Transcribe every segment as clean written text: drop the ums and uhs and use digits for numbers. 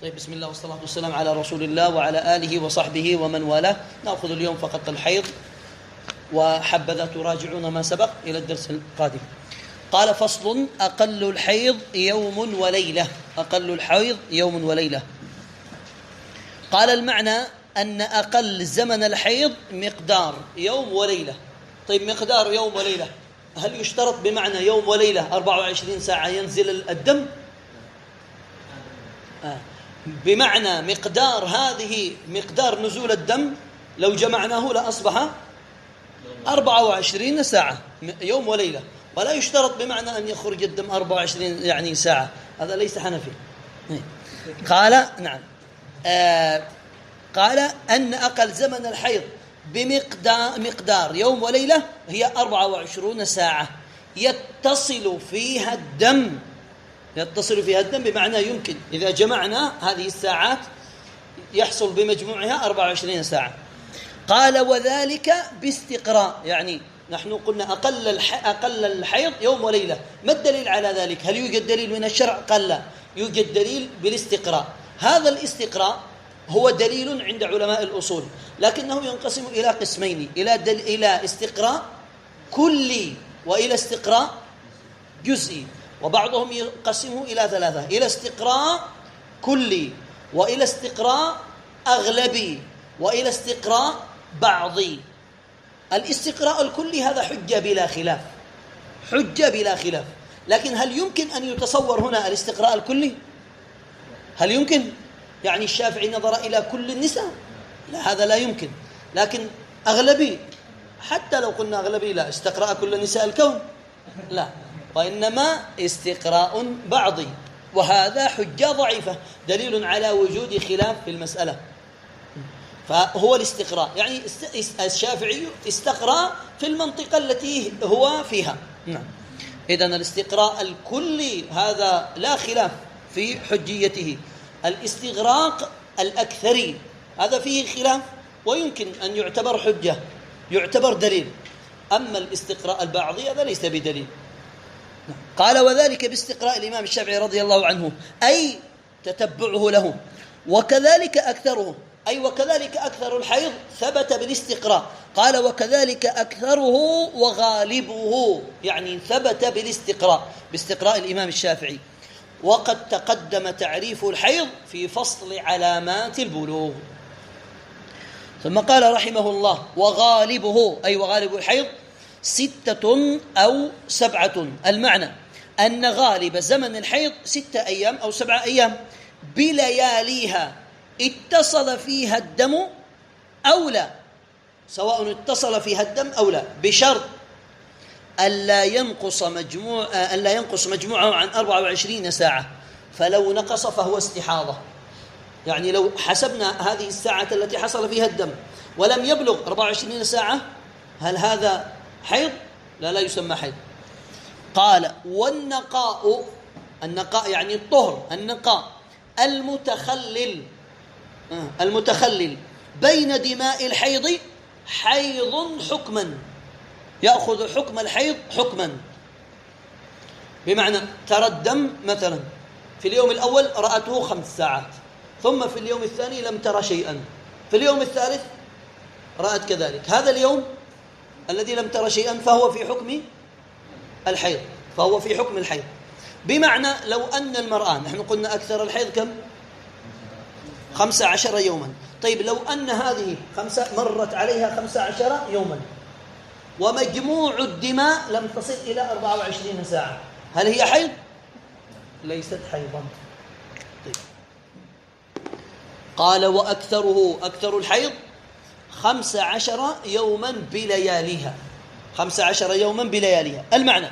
طيب، بسم الله والصلاة والسلام على رسول الله وعلى آله وصحبه ومن والاه. نأخذ اليوم فقط الحيض، وحبذا تراجعون ما سبق إلى الدرس القادم. قال: فصل: أقل الحيض يوم وليلة. أقل الحيض يوم وليلة. قال: المعنى أن أقل زمن الحيض مقدار يوم وليلة. طيب، مقدار يوم وليلة، هل يشترط بمعنى يوم وليلة 24 ساعة ينزل الدم؟ بمعنى مقدار نزول الدم لو جمعناه لأصبح 24 ساعة يوم وليلة، ولا يشترط بمعنى أن يخرج الدم 24 ساعة. هذا ليس حنفي. قال: نعم. قال أن أقل زمن الحيض بمقدار يوم وليلة هي 24 ساعة يتصل فيها الدم بمعنى يمكن إذا جمعنا هذه الساعات يحصل بمجموعها 24 ساعة. قال: وذلك باستقراء. يعني نحن قلنا أقل الحيض يوم وليلة. ما الدليل على ذلك؟ هل يوجد دليل من الشرع؟ قال لا، يوجد دليل بالاستقراء. هذا الاستقراء هو دليل عند علماء الأصول، لكنه ينقسم إلى قسمين: إلى استقراء كلي وإلى استقراء جزئي. وبعضهم يقسمه إلى ثلاثة: إلى استقراء كلي، وإلى استقراء أغلبي، وإلى استقراء بعضي. الاستقراء الكلي هذا حجة بلا خلاف. لكن هل يمكن أن يتصور هنا الاستقراء الكلي؟ هل يمكن؟ يعني الشافعي نظر إلى كل النساء؟ لا، هذا لا يمكن. لكن أغلبي، حتى لو قلنا أغلبي، لا، استقراء كل نساء الكون، لا، وإنما استقراء بعضي، وهذا حجة ضعيفة، دليل على وجود خلاف في المسألة. فهو الاستقراء، يعني الشافعي استقرأ في المنطقة التي هو فيها. نعم. إذن الاستقراء الكلي هذا لا خلاف في حجيته. الاستغراق الأكثري هذا فيه خلاف، ويمكن أن يعتبر حجة، يعتبر دليل. أما الاستقراء البعضي هذا ليس بدليل. قال: وذلك باستقراء الإمام الشافعي رضي الله عنه، أي تتبعه له. وكذلك أكثر الحيض ثبت بالاستقراء. قال: وكذلك أكثره وغالبه، يعني ثبت باستقراء الإمام الشافعي. وقد تقدم تعريف الحيض في فصل علامات البلوغ. ثم قال رحمه الله: وغالبه، أي وغالب الحيض 6 أو 7. المعنى أن غالب زمن الحيض 6 أيام أو 7 أيام بلياليها اتصل فيها الدم أو لا، سواء اتصل فيها الدم أو لا، بشرط ألا ينقص مجموعه عن 24 ساعة. فلو نقص فهو استحاضة. يعني لو حسبنا هذه الساعة التي حصل فيها الدم ولم يبلغ 24 ساعة، هل هذا حيض؟ لا يسمى حيض. قال: والنقاء يعني الطهر، النقاء المتخلل بين دماء الحيض حيض حكما، يأخذ حكم الحيض حكما. بمعنى ترى الدم مثلا في اليوم الأول رأته 5 ساعات، ثم في اليوم الثاني لم ترى شيئا، في اليوم الثالث رأت كذلك. هذا اليوم الذي لم ترى شيئا فهو في حكم الحيض. بمعنى لو أن المرأة، نحن قلنا أكثر الحيض كم؟ 15 يوما. طيب، لو أن هذه مرت عليها 15 يوما ومجموع الدماء لم تصل إلى 24 ساعة، هل هي حيض؟ ليست حيضا. طيب. قال: أكثر الحيض 15 يوما بلياليها. 15 يوما بلياليها. المعنى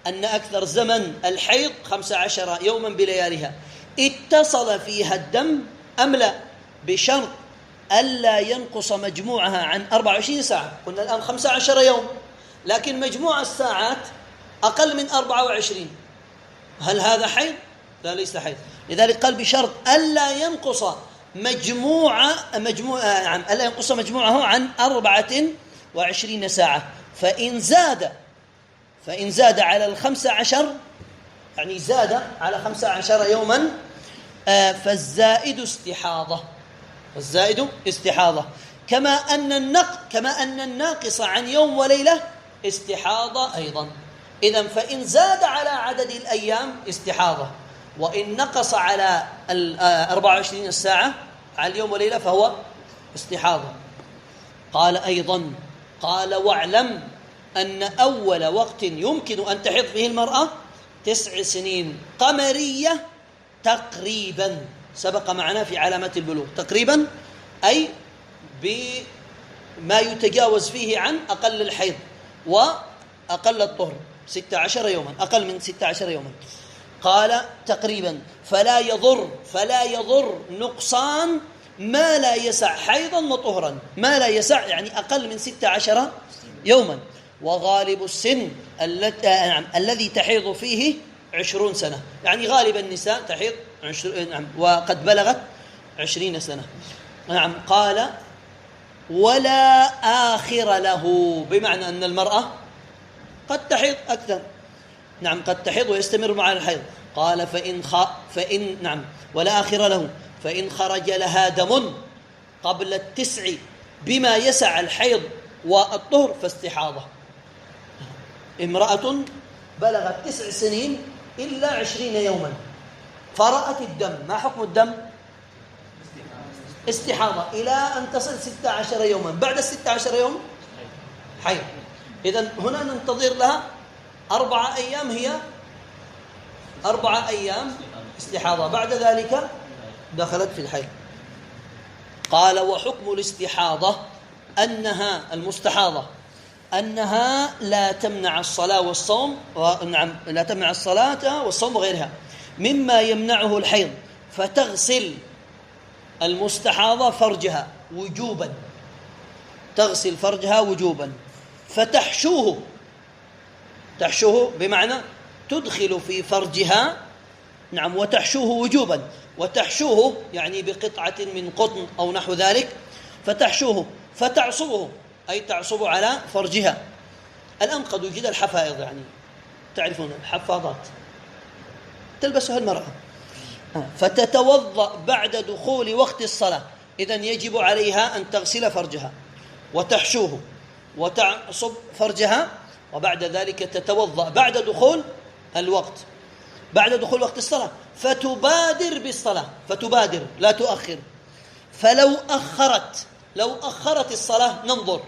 أن أكثر زمن الحيض 15 يوما بلياليها اتصل فيها الدم أم لا، بشرط ألا ينقص مجموعها عن 24 ساعة. قلنا الآن 15 يوم، لكن مجموع الساعات أقل من 24. هل هذا حيض؟ لا، ليس حيض. لذلك قال بشرط ألا ينقص ألا ينقص مجموعه عن 24 ساعة. فإن زاد على 15، يعني زاد على 15 يوما، فالزائد استحاضة، والزائد استحاضة، كما أن الناقص عن يوم وليلة استحاضة أيضا. إذن فإن زاد على عدد الأيام استحاضة، وإن نقص على 24 ساعة على اليوم وليلة فهو استحاضة. قال أيضا، قال واعلم أن أول وقت يمكن أن تحض فيه المرأة 9 سنين قمرية تقريبا، سبق معنا في علامات البلوغ، تقريبا أي بما يتجاوز فيه عن أقل الحيض وأقل الطهر 16 يوما، أقل من 16 يوما. قال تقريبا فلا يضر نقصان ما لا يسع حيضا وطهرا، ما لا يسع يعني أقل من 16 يوما. وغالب السن الذي تحيض فيه 20 سنة، يعني غالب النساء تحيض وقد بلغت 20 سنة. نعم. قال ولا آخر له، بمعنى أن المرأة قد تحيض أكثر، نعم قد تحيض ويستمر مع الحيض. قال فإن نعم ولا آخر له، فإن خرج لها دم قبل 9 بما يسع الحيض والطهر فاستحاضة. امرأة بلغت 9 سنين إلا 20 يوما فرأت الدم، ما حكم الدم؟ استحاضة إلى أن تصل 16 يوما، بعد 16 يوم حيض. إذن هنا ننتظر لها 4 أيام، هي 4 أيام استحاضة، بعد ذلك دخلت في الحيض. قال وحكم الاستحاضة أنها المستحاضة أنها لا تمنع الصلاة والصوم، نعم لا تمنع الصلاة والصوم وغيرها مما يمنعه الحيض، فتغسل المستحاضة فرجها وجوبا، تغسل فرجها وجوبا، فتحشوه، تحشوه بمعنى تدخل في فرجها، نعم وتحشوه وجوبا، وتحشوه يعني بقطعة من قطن أو نحو ذلك، فتحشوه فتعصبه أي تعصب على فرجها. الآن قد وجد الحفائض، يعني تعرفون الحفاضات تلبسها المرأة، فتتوضأ بعد دخول وقت الصلاة. إذن يجب عليها أن تغسل فرجها وتحشوه وتعصب فرجها، وبعد ذلك تتوضأ بعد دخول الوقت، بعد دخول وقت الصلاة، فتبادر بالصلاة، فتبادر لا تؤخر. لو أخرت الصلاة ننظر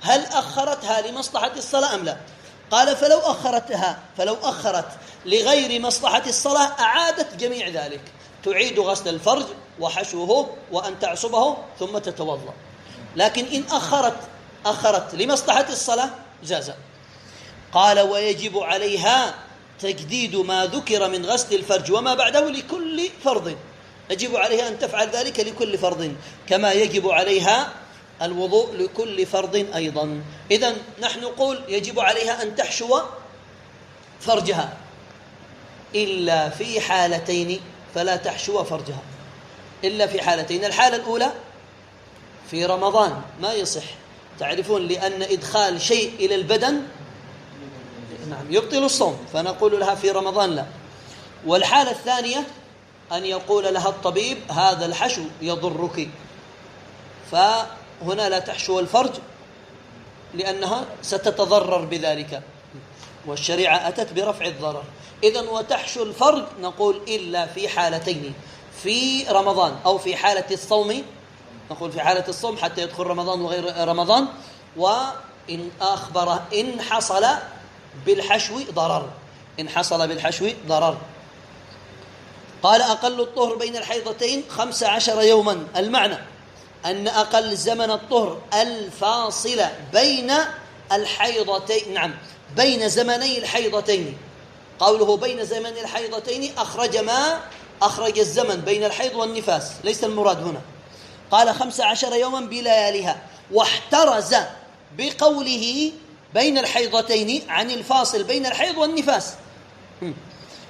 هل أخرتها لمصلحة الصلاة أم لا. قال فلو أخرت لغير مصلحة الصلاة أعادت جميع ذلك، تعيد غسل الفرج وحشوه وأن تعصبه ثم تتوضأ. لكن إن أخرت لمصلحة الصلاة جاز. قال ويجب عليها تجديد ما ذكر من غسل الفرج وما بعده لكل فرض، يجب عليها أن تفعل ذلك لكل فرض، كما يجب عليها الوضوء لكل فرض أيضا. إذن نحن نقول يجب عليها أن تحشو فرجها إلا في حالتين، فلا تحشو فرجها إلا في حالتين. الحالة الأولى في رمضان ما يصح، تعرفون لأن إدخال شيء إلى البدن نعم يبطل الصوم، فنقول لها في رمضان لا. والحالة الثانية أن يقول لها الطبيب هذا الحشو يضرك، فهنا لا تحشو الفرج لأنها ستتضرر بذلك، والشريعة أتت برفع الضرر. إذن وتحشو الفرج نقول إلا في حالتين، في رمضان أو في حالة الصوم، نقول في حالة الصوم حتى يدخل رمضان وغير رمضان. وإن أخبره إن حصل بالحشو ضرر، إن حصل بالحشو ضرر. قال أقل الطهر بين الحيضتين 15 يوما، المعنى أن أقل زمن الطهر الفاصل بين الحيضتين، نعم بين زمني الحيضتين. قوله بين زمن الحيضتين أخرج الزمن بين الحيض والنفاس، ليس المراد هنا. قال 15 يوما بلياليها، واحترز بقوله بين الحيضتين عن الفاصل بين الحيض والنفاس،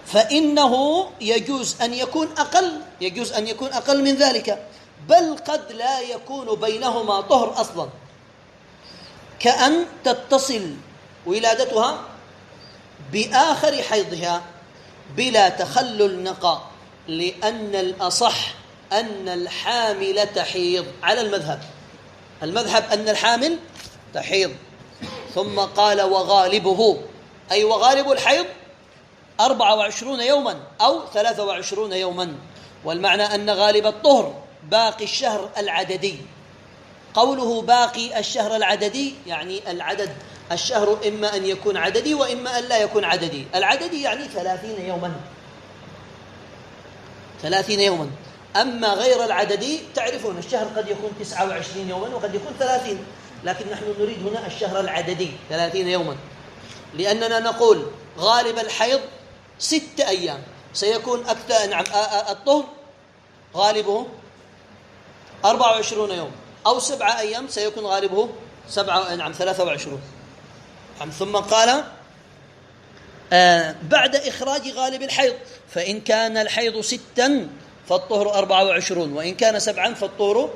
فإنه يجوز أن يكون أقل من ذلك، بل قد لا يكون بينهما طهر أصلا، كأن تتصل ولادتها بآخر حيضها بلا تخلل نقاء لأن الأصح أن الحامل تحيض على المذهب أن الحامل تحيض. ثم قال وغالبه، أي وغالب الحيض 24 يوما أو 23 يوما، والمعنى أن غالب الطهر باقي الشهر العددي. قوله باقي الشهر العددي يعني العدد، الشهر إما أن يكون عددي وإما أن لا يكون عددي. العددي يعني 30 يوما. أما غير العددي تعرفون الشهر قد يكون 29 يوما وقد يكون 30، لكن نحن نريد هنا الشهر العددي 30 يوما، لأننا نقول غالب الحيض 6 أيام سيكون أكثر. نعم، الطهر غالبه 24 يوم، أو 7 أيام سيكون غالبه 23. ثم قال بعد إخراج غالب الحيض، فإن كان الحيض 6 فالطهر 24، وإن كان 7 فالطهر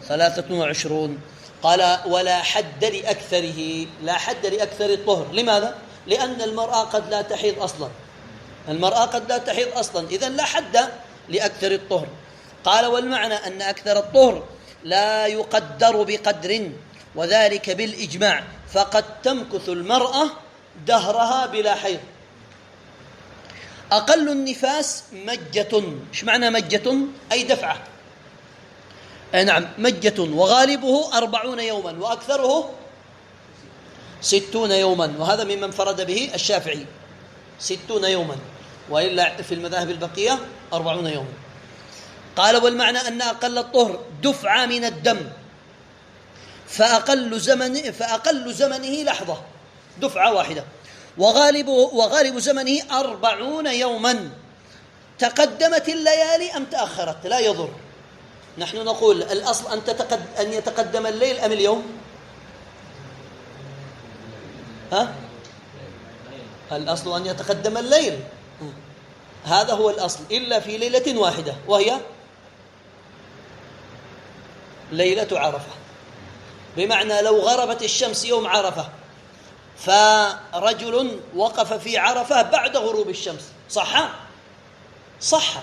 23. قال ولا حد لأكثره، لا حد لأكثر الطهر. لماذا؟ لأن المرأة قد لا تحيض أصلا، إذن لا حد لأكثر الطهر. قال والمعنى أن أكثر الطهر لا يقدر بقدر، وذلك بالإجماع، فقد تمكث المرأة دهرها بلا حيض. أقل النفاس مجة. إيش معنى مجة؟ أي دفعة. نعم، مجة. وغالبه 40 يوما وأكثره 60 يوما، وهذا ممن فرد به الشافعي 60 يوما، وإلا في المذاهب البقية 40 يوما. قال والمعنى أن أقل الطهر دفعة من الدم، فأقل زمنه لحظة، دفعة واحدة. وغالب زمنه 40 يوما. تقدمت الليالي أم تأخرت لا يضر. نحن نقول الأصل أن يتقدم الليل أم اليوم؟ الأصل أن يتقدم الليل، هذا هو الأصل، إلا في ليلة واحدة وهي ليلة عرفة. بمعنى لو غربت الشمس يوم عرفة فرجل وقف في عرفة بعد غروب الشمس، صح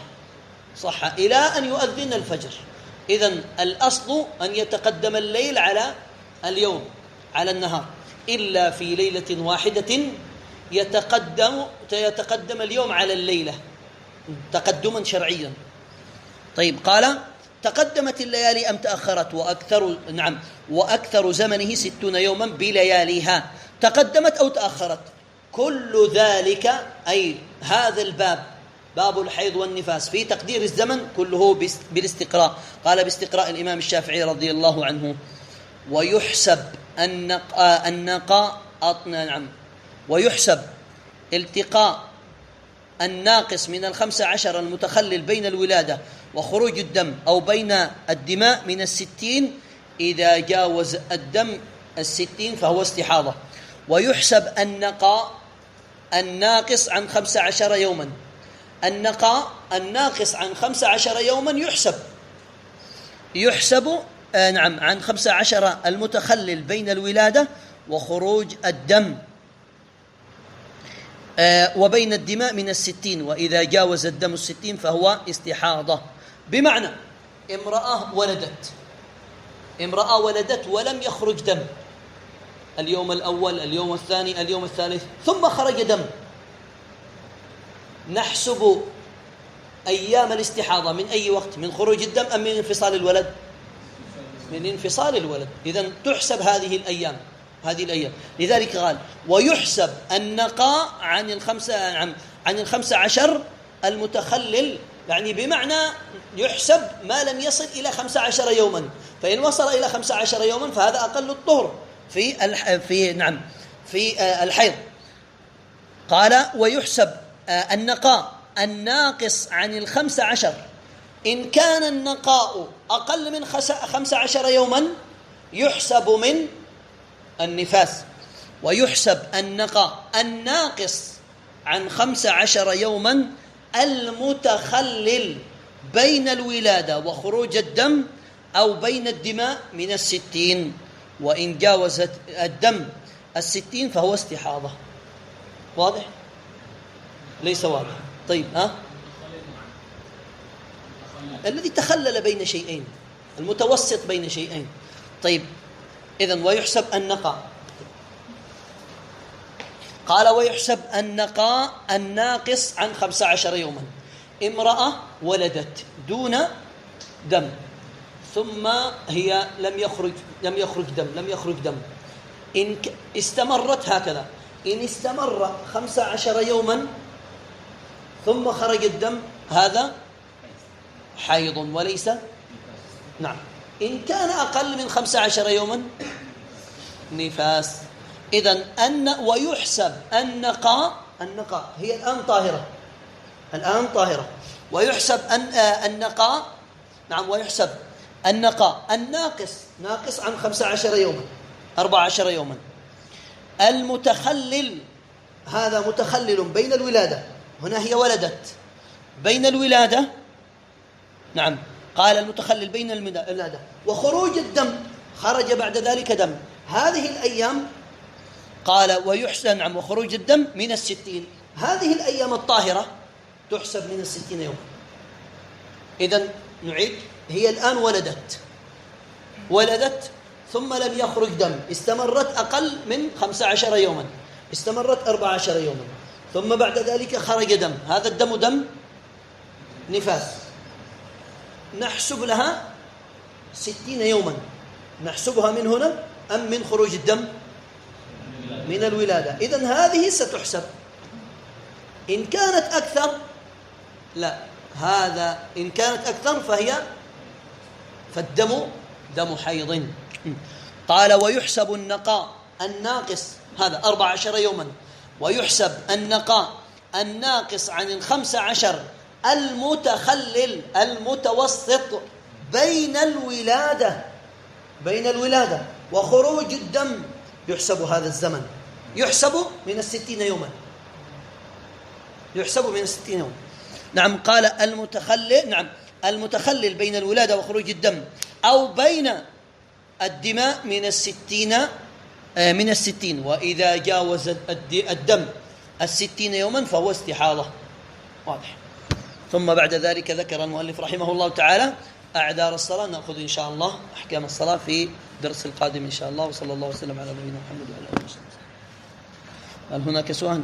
إلى أن يؤذن الفجر. إذن الأصل أن يتقدم الليل على اليوم، على النهار، إلا في ليلة واحدة يتقدم اليوم على الليلة تقدما شرعيا. طيب، قال تقدمت الليالي أم تأخرت، وأكثر زمنه 60 يوما بلياليها، تقدمت أو تأخرت. كل ذلك أي هذا الباب، باب الحيض والنفاس في تقدير الزمن، كله بالاستقراء. قال باستقراء الإمام الشافعي رضي الله عنه. ويحسب التقاء الناقص من 15 المتخلل بين الولادة وخروج الدم أو بين الدماء من 60 إذا جاوز الدم 60 فهو استحاضة. ويحسب النقاء الناقص عن 15 يوما. النقاء الناقص عن 15 يوما يحسب عن 15 المتخلل بين الولادة وخروج الدم وبين الدماء من 60، وإذا جاوز الدم 60 فهو استحاضة. بمعنى امرأة ولدت ولم يخرج دم اليوم الأول، اليوم الثاني، اليوم الثالث، ثم خرج دم. نحسب أيام الاستحاضة من أي وقت؟ من خروج الدم أم من انفصال الولد؟ من انفصال الولد. إذن تحسب هذه الأيام. لذلك قال ويحسب النقاء عن 15 المتخلل، يعني بمعنى يحسب ما لم يصل إلى 15 يوما، فإن وصل إلى 15 يوما فهذا أقل الطهر في الحيض. قال ويحسب النقاء الناقص عن 15، إن كان النقاء أقل من 15 يوما يحسب من النفاس. ويحسب النقاء الناقص عن 15 يوما المتخلل بين الولادة وخروج الدم أو بين الدماء من 60، وإن جاوزت الدم 60 فهو استحاضة. واضح؟ ليس واضح؟ طيب، الذي تخلل بين شيئين، المتوسط بين شيئين. طيب، إذن ويحسب النقاء. قال ويحسب النقاء الناقص عن 15 يوما. امرأة ولدت دون دم، ثم هي لم يخرج دم. إن استمرت هكذا، إن استمر 15 يوما ثم خرج الدم، هذا حيض وليس نعم. إن كان أقل من 15 يوما نفاس. إذن ويحسب النقاء هي الآن طاهرة، ويحسب النقاء نعم، ويحسب النقاء ناقص عن 15 يوما 14 يوما. المتخلل، هذا متخلل بين الولادة، هنا هي ولدت بين الولادة نعم، قال المتخلل بين الولادة وخروج الدم، خرج بعد ذلك دم، هذه الأيام قال ويحسن نعم، وخروج الدم من 60، هذه الأيام الطاهرة تحسب من 60 يوما. إذن نعيد، هي الآن ولدت ثم لم يخرج دم، استمرت أقل من 15 يوما، استمرت 14 يوما، ثم بعد ذلك خرج دم، هذا الدم دم نفاس، نحسب لها 60 يوما، نحسبها من هنا أم من خروج الدم؟ من الولادة. إذن هذه ستحسب. إن كانت أكثر لا، هذا إن كانت أكثر فالدم دم حيض. قال ويحسب النقاء الناقص، هذا 14 يوما، ويحسب النقاء الناقص عن 15 المتخلل المتوسط بين الولادة وخروج الدم، يحسب هذا الزمن، يحسب من 60 يوما، يحسب من 60 يوما. نعم، قال المتخلل بين الولادة وخروج الدم أو بين الدماء من 60 وإذا جاوز الدم 60 يوما فهو استحاضة. واضح. ثم بعد ذلك ذكر المؤلف رحمه الله تعالى أعذار الصلاة. نأخذ إن شاء الله أحكام الصلاة في درس القادم إن شاء الله، وصلى الله وسلم على نبينا محمد وعلى آله وصحبه. هل هناك سؤال؟